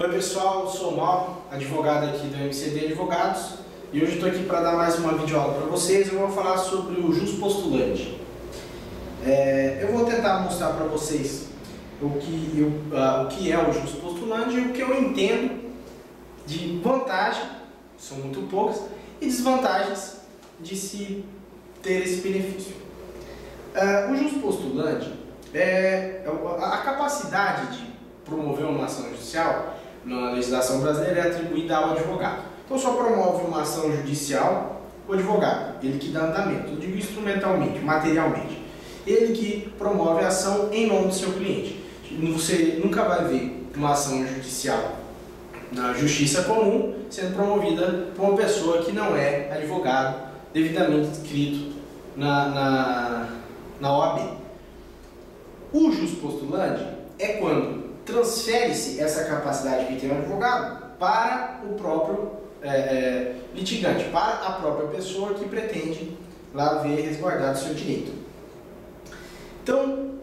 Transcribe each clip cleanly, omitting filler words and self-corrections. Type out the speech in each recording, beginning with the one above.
Oi pessoal, eu sou o Mauro, advogado aqui do MCD Advogados, e hoje estou aqui para dar mais uma videoaula para vocês. Eu vou falar sobre o jus postulandi. Eu vou tentar mostrar para vocês o que é o jus postulandi e o que eu entendo de vantagem, são muito poucas, e desvantagens de se ter esse benefício. O jus postulandi é a capacidade de promover uma ação judicial na legislação brasileira é atribuída ao advogado. Então só promove uma ação judicial o advogado, ele que dá andamento, eu digo instrumentalmente, materialmente. Ele que promove a ação em nome do seu cliente. Você nunca vai ver uma ação judicial na justiça comum sendo promovida por uma pessoa que não é advogado devidamente inscrito na OAB. O jus postulandi é quando transfere-se essa capacidade que tem o advogado para o próprio litigante, para a própria pessoa que pretende lá ver resguardado o seu direito. Então,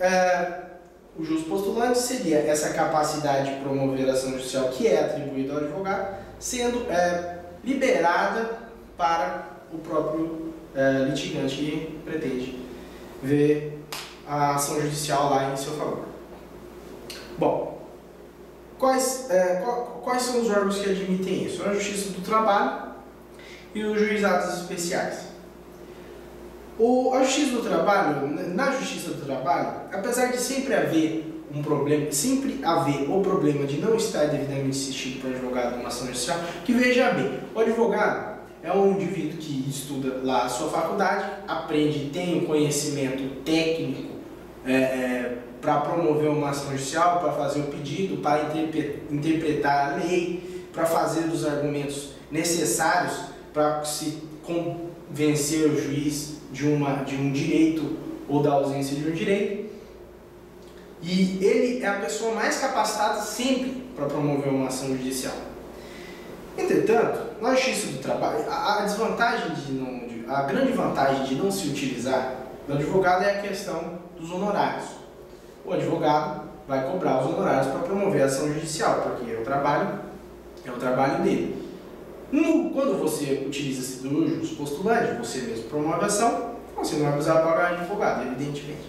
o jus postulandi seria essa capacidade de promover a ação judicial que é atribuída ao advogado, sendo liberada para o próprio litigante que pretende ver a ação judicial lá em seu favor. Bom, quais são os órgãos que admitem isso? A Justiça do Trabalho e os juizados especiais. A Justiça do Trabalho, na Justiça do Trabalho, apesar de sempre haver o problema de não estar devidamente assistido por advogado numa ação judicial, que veja bem, o advogado é um indivíduo que estuda lá a sua faculdade, aprende, tem um conhecimento técnico para promover uma ação judicial, para fazer o pedido, para interpretar a lei, para fazer os argumentos necessários para se convencer o juiz de um direito ou da ausência de um direito. E ele é a pessoa mais capacitada sempre para promover uma ação judicial. Entretanto, na Justiça do Trabalho, a grande vantagem de não se utilizar do advogado é a questão dos honorários. O advogado vai cobrar os honorários para promover a ação judicial, porque é o trabalho dele. Quando você utiliza-se do jus postulandi, você mesmo promove a ação, você não vai precisar pagar advogado, evidentemente.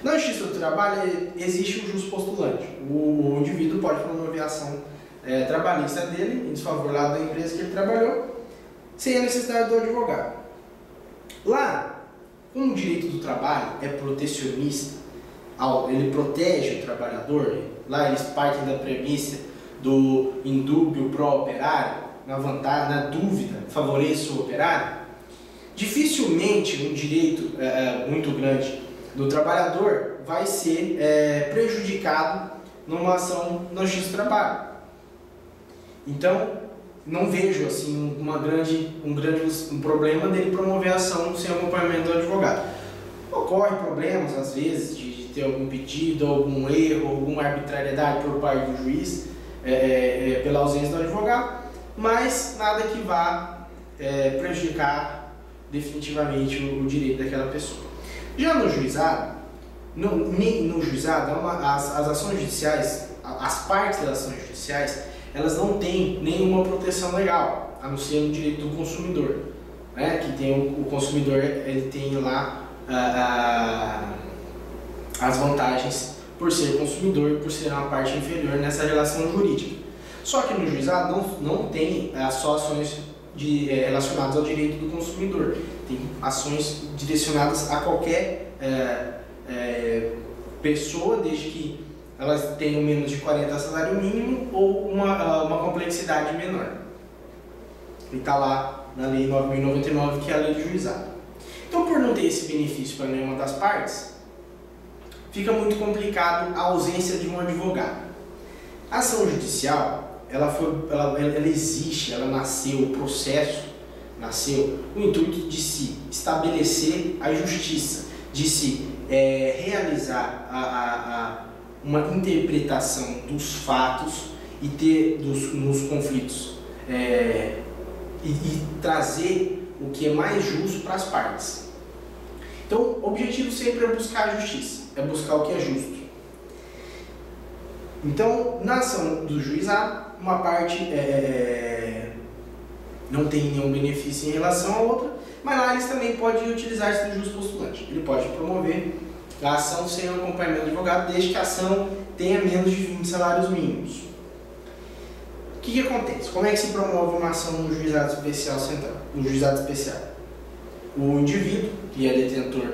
Na Justiça do Trabalho existe o jus postulandi. O indivíduo pode promover a ação trabalhista dele, em desfavor lá da empresa que ele trabalhou, sem a necessidade do advogado. Lá, como o direito do trabalho é protecionista, ele protege o trabalhador, lá eles partem da premissa do indúbio pró-operário, na dúvida, favoreça o operário. Dificilmente um direito muito grande do trabalhador vai ser prejudicado numa ação na Justiça do Trabalho. Então, não vejo assim um problema dele promover a ação sem acompanhamento do advogado. Ocorre problemas, às vezes, de ter algum pedido, algum erro, alguma arbitrariedade por parte do juiz, pela ausência do advogado, mas nada que vá prejudicar definitivamente o direito daquela pessoa. Já no juizado, as ações judiciais, as partes das ações judiciais, elas não têm nenhuma proteção legal, a não ser no direito do consumidor, né? Que tem o consumidor, ele tem lá as vantagens por ser consumidor e por ser uma parte inferior nessa relação jurídica. Só que no juizado não tem só ações relacionadas ao direito do consumidor, tem ações direcionadas a qualquer pessoa, desde que elas tenham menos de 40 salário mínimo ou uma complexidade menor. E está lá na Lei 9.099, que é a lei do juizado. Então, por não ter esse benefício para nenhuma das partes, fica muito complicado a ausência de um advogado. A ação judicial, ela existe, ela nasceu, o processo nasceu com o intuito de se estabelecer a justiça, de se realizar uma interpretação dos fatos e ter nos conflitos e trazer o que é mais justo para as partes. Então, o objetivo sempre é buscar a justiça, é buscar o que é justo. Então, na ação do juizado, uma parte não tem nenhum benefício em relação à outra, mas lá eles também podem utilizar esse do juspostulante. Ele pode promover a ação sem o acompanhamento do advogado, desde que a ação tenha menos de 20 salários mínimos. O que acontece? Como é que se promove uma ação no juizado especial central? No juizado especial, o indivíduo, que é detentor,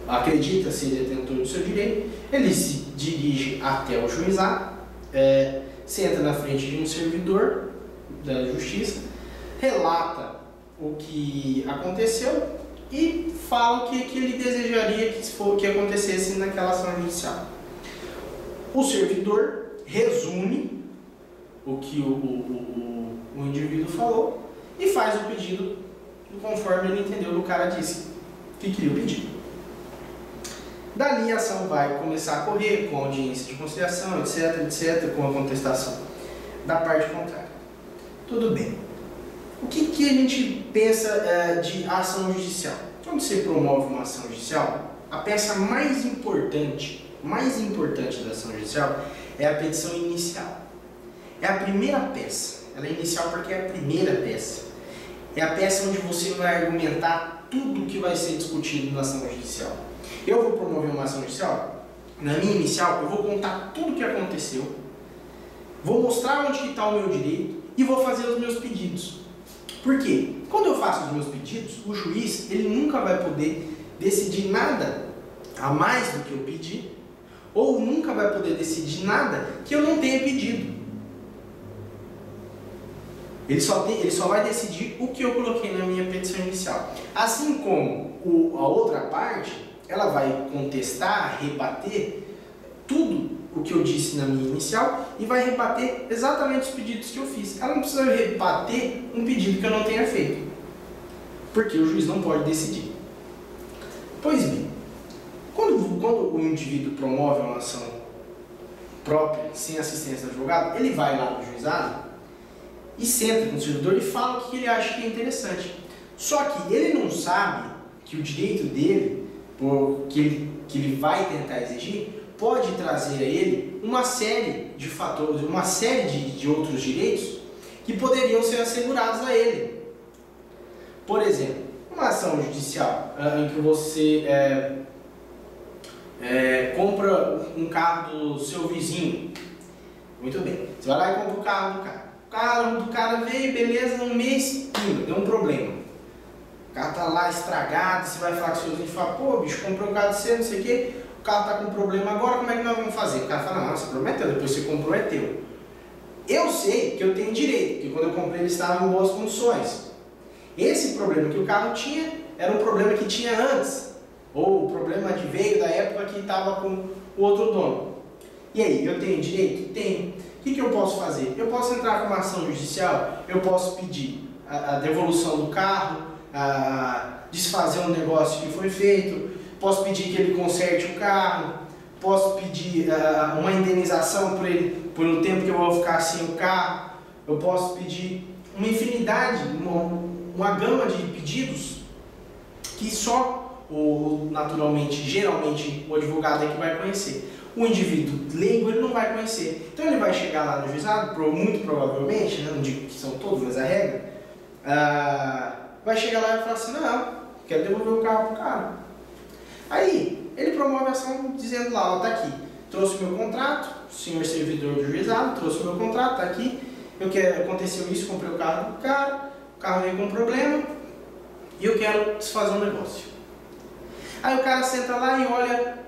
acredita ser detentor do seu direito, ele se dirige até o juizado, senta na frente de um servidor da justiça, relata o que aconteceu e fala o que ele desejaria que acontecesse naquela ação judicial. O servidor resume o que o indivíduo falou e faz o pedido conforme ele entendeu do cara disse que queria o pedido. Dali a ação vai começar a correr com audiência de conciliação, etc, com a contestação da parte contrária. Tudo bem. O que a gente pensa de ação judicial? Quando você promove uma ação judicial, a peça mais importante da ação judicial é a petição inicial. É a primeira peça. Ela é inicial porque é a primeira peça. É a peça onde você vai argumentar tudo que vai ser discutido na ação judicial. Eu vou promover uma ação judicial, na minha inicial eu vou contar tudo o que aconteceu, vou mostrar onde está o meu direito e vou fazer os meus pedidos. Por quê? Quando eu faço os meus pedidos, o juiz ele nunca vai poder decidir nada a mais do que eu pedi, ou nunca vai poder decidir nada que eu não tenha pedido. Ele só vai decidir o que eu coloquei na minha petição inicial. Assim como a outra parte, ela vai contestar, rebater tudo o que eu disse na minha inicial e vai rebater exatamente os pedidos que eu fiz. Ela não precisa rebater um pedido que eu não tenha feito, porque o juiz não pode decidir. Pois bem, quando o indivíduo promove uma ação própria, sem assistência do advogado, ele vai lá no juizado e senta com o servidor e fala o que ele acha que é interessante. Só que ele não sabe que o direito dele, que ele vai tentar exigir, pode trazer a ele uma série de fatores, uma série de outros direitos que poderiam ser assegurados a ele. Por exemplo, uma ação judicial em que você compra um carro do seu vizinho. Muito bem, você vai lá e compra o carro do cara. O carro do cara veio, beleza, no mês, deu um problema. O carro tá lá estragado, você vai falar com o seu vizinho e fala, pô, bicho, comprei um carro de você, não sei o quê, o carro tá com problema agora, como é que nós vamos fazer? O cara fala, não, esse problema é teu, depois você comprou, é teu. Eu sei que eu tenho direito, porque quando eu comprei ele estava em boas condições. Esse problema que o carro tinha, era um problema que tinha antes, ou o problema que veio da época que estava com o outro dono. E aí, eu tenho direito? Tenho. O que eu posso fazer? Eu posso entrar com uma ação judicial, eu posso pedir a devolução do carro, desfazer um negócio que foi feito, posso pedir que ele conserte o carro, posso pedir uma indenização por o tempo que eu vou ficar sem o carro, eu posso pedir uma infinidade, uma gama de pedidos que só, naturalmente, geralmente, o advogado é que vai conhecer. O indivíduo leigo ele não vai conhecer. Então ele vai chegar lá no juizado, muito provavelmente, não digo que são todos, mas a regra, vai chegar lá e falar assim, não, quero devolver o carro pro cara. Aí, ele promove a ação dizendo lá, ó, tá aqui, trouxe o meu contrato, senhor servidor do juizado, trouxe o meu contrato, tá aqui, aconteceu isso, comprei o carro do cara, o carro veio com um problema, e eu quero desfazer um negócio. Aí o cara senta lá e olha,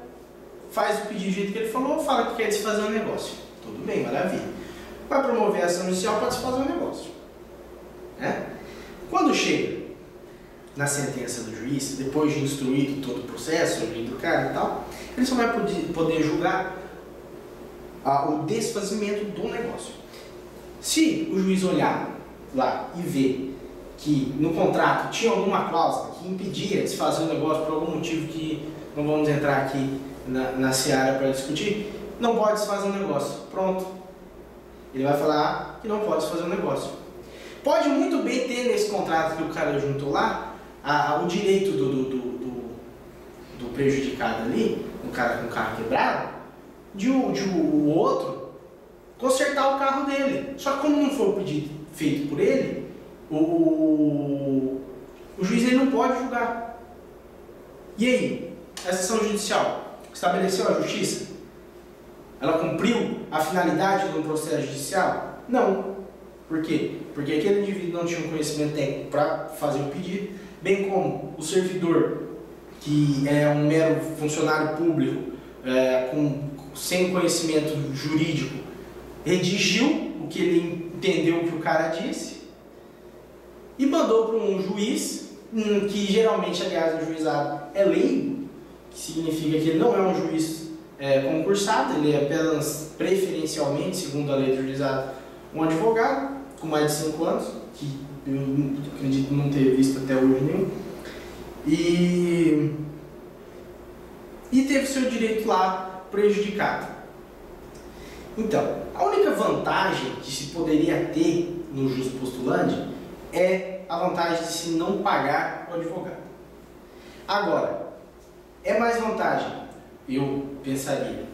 faz o pedido do jeito que ele falou, fala que quer desfazer um negócio. Tudo bem, maravilha. Vai promover a ação judicial para desfazer um negócio. Quando chega na sentença do juiz, depois de instruído todo o processo, do cara e tal, ele só vai poder julgar o desfazimento do negócio. Se o juiz olhar lá e ver que no contrato tinha alguma cláusula que impedia desfazer o negócio por algum motivo que não vamos entrar aqui na seara para discutir, não pode desfazer um negócio. Pronto. Ele vai falar que não pode desfazer um negócio. Pode muito bem ter nesse contrato que o cara juntou lá o direito do prejudicado ali, um cara com o carro quebrado, de o outro consertar o carro dele. Só que como não foi o pedido feito por ele, o juiz ele não pode julgar. E aí? Essa ação judicial estabeleceu a justiça? Ela cumpriu a finalidade do processo judicial? Não. Por quê? Porque aquele indivíduo não tinha um conhecimento técnico para fazer o pedido, bem como o servidor, que é um mero funcionário público, sem conhecimento jurídico, redigiu o que ele entendeu que o cara disse e mandou para um juiz, que geralmente, aliás, o juizado é leigo, que significa que ele não é um juiz concursado, ele é apenas preferencialmente, segundo a lei do juizado, um advogado com mais de 5 anos, que eu acredito não ter visto até hoje nenhum, e teve seu direito lá prejudicado. Então, a única vantagem que se poderia ter no jus postulandi é a vantagem de se não pagar o advogado. Agora, é mais vantagem, eu pensaria,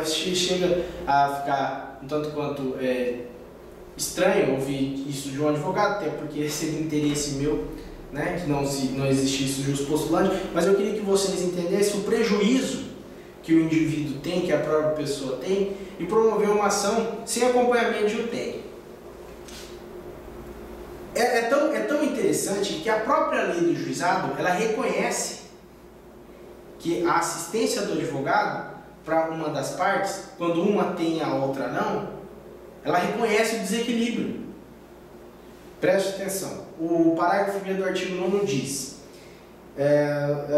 chega a ficar um tanto quanto estranho ouvir isso de um advogado, até porque seria interesse meu, né, que não existisse o jus postulandi, mas eu queria que vocês entendessem o prejuízo que o indivíduo tem, que a própria pessoa tem, e promover uma ação sem acompanhamento de um técnico. É tão interessante que a própria lei do juizado, ela reconhece que a assistência do advogado para uma das partes, quando uma tem a outra não, ela reconhece o desequilíbrio. Preste atenção. O parágrafo 1º do artigo 9º diz: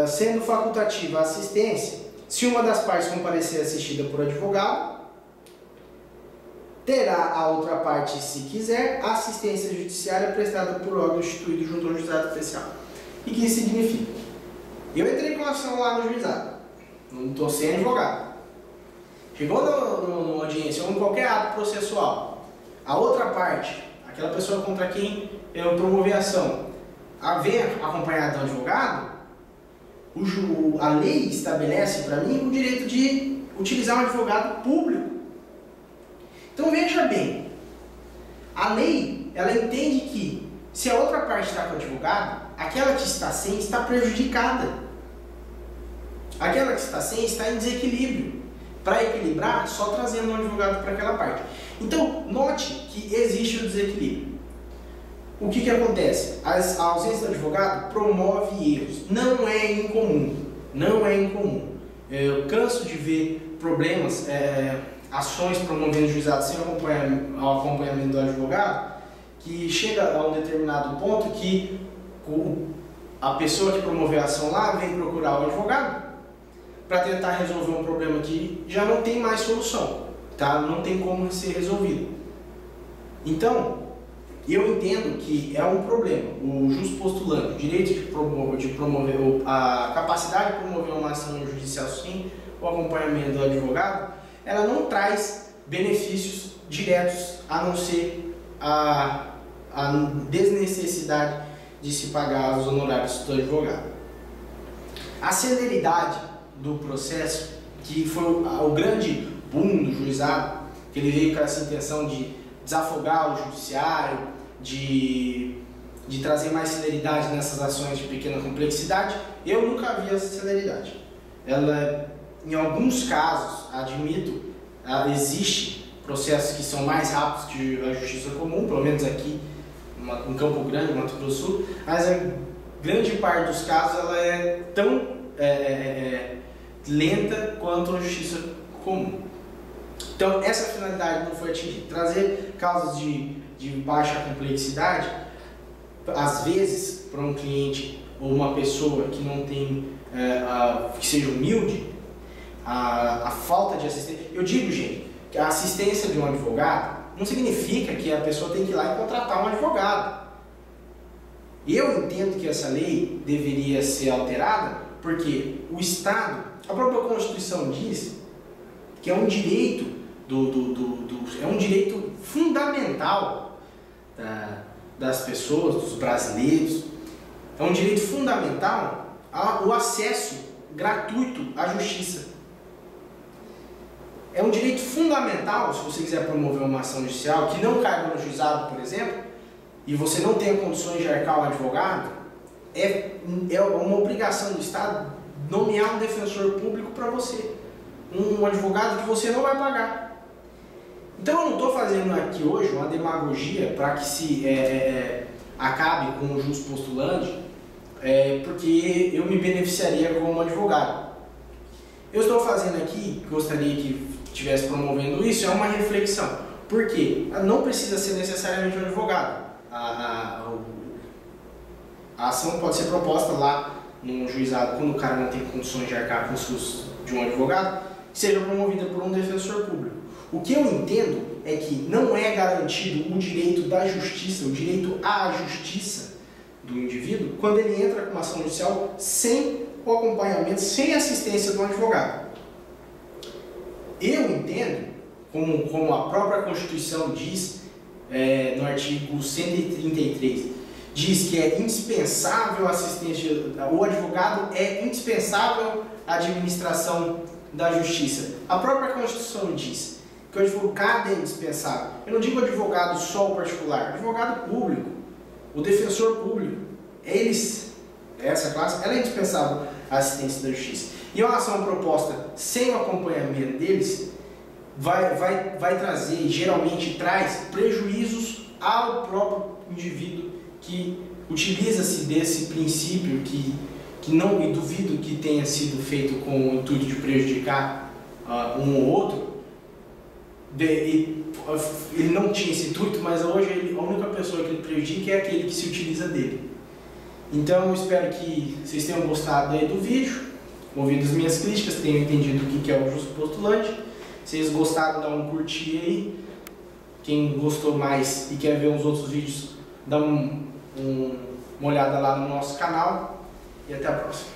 sendo facultativa a assistência, se uma das partes comparecer assistida por advogado, terá a outra parte, se quiser, a assistência judiciária prestada por órgão instituído junto ao juizado especial. E o que isso significa? Eu entrei com a ação lá no juizado, não estou sem advogado. Chegou numa audiência ou em qualquer ato processual, a outra parte, aquela pessoa contra quem eu promovi a ação, vem acompanhada do advogado, a lei estabelece para mim o direito de utilizar um advogado público. Então veja bem, a lei, ela entende que se a outra parte está com o advogado, aquela que está sem está prejudicada. Aquela que está sem está em desequilíbrio. Para equilibrar, só trazendo um advogado para aquela parte. Então, note que existe o desequilíbrio. O que acontece? A ausência do advogado promove erros. Não é incomum. Não é incomum. Eu canso de ver problemas, ações promovendo juizado sem acompanhamento do advogado, que chega a um determinado ponto que a pessoa que promoveu a ação lá vem procurar o advogado para tentar resolver um problema que já não tem mais solução, tá? Não tem como ser resolvido. Então, eu entendo que é um problema. O jus postulandi, o direito de promover, a capacidade de promover uma ação judicial sem o acompanhamento do advogado, ela não traz benefícios diretos, a não ser a desnecessidade de se pagar os honorários do advogado. A celeridade do processo, que foi o grande boom do juizado, que ele veio com essa intenção de desafogar o judiciário, de trazer mais celeridade nessas ações de pequena complexidade, eu nunca vi essa celeridade. Ela, em alguns casos, admito, existe processos que são mais rápidos que a justiça comum, pelo menos aqui em Campo Grande, Mato Grosso do Sul, mas a grande parte dos casos ela é tão lenta quanto a justiça comum. Então, essa finalidade não foi atingida. Trazer causas de baixa complexidade, às vezes, para um cliente ou uma pessoa que não tem, que seja humilde, a falta de assistência. Eu digo, gente, que a assistência de um advogado não significa que a pessoa tem que ir lá e contratar um advogado. Eu entendo que essa lei deveria ser alterada porque o Estado, a própria Constituição diz que é um direito é um direito fundamental das pessoas, dos brasileiros, é um direito fundamental o acesso gratuito à justiça. É um direito fundamental, se você quiser promover uma ação judicial, que não caiba no juizado, por exemplo, e você não tenha condições de arcar um advogado, é uma obrigação do Estado nomear um defensor público para você. Um advogado que você não vai pagar. Então eu não estou fazendo aqui hoje uma demagogia para que se acabe com o jus postulante, porque eu me beneficiaria como advogado. Eu estou fazendo aqui, gostaria que estivesse promovendo isso, é uma reflexão. Por quê? Não precisa ser necessariamente um advogado. A ação pode ser proposta lá no juizado, quando o cara não tem condições de arcar com os custos de um advogado, que seja promovida por um defensor público. O que eu entendo é que não é garantido o direito da justiça, o direito à justiça do indivíduo, quando ele entra com uma ação judicial sem o acompanhamento, sem assistência do advogado. Eu entendo, como a própria Constituição diz, no artigo 133, diz que é indispensável a assistência, o advogado é indispensável à administração da justiça. A própria Constituição diz que o advogado é indispensável. Eu não digo advogado só o particular, advogado público, o defensor público, essa classe, ela é indispensável à assistência da justiça. E uma ação proposta sem o acompanhamento deles vai trazer, geralmente traz, prejuízos ao próprio indivíduo que utiliza-se desse princípio que não, e duvido que tenha sido feito com o intuito de prejudicar um ou outro. Ele não tinha esse intuito, mas hoje a única pessoa que ele prejudica é aquele que se utiliza dele. Então eu espero que vocês tenham gostado aí do vídeo, ouvido as minhas críticas, tenham entendido o que é o justo postulante. Se vocês gostaram, dá um curtir aí. Quem gostou mais e quer ver uns outros vídeos, dá uma olhada lá no nosso canal. E até a próxima.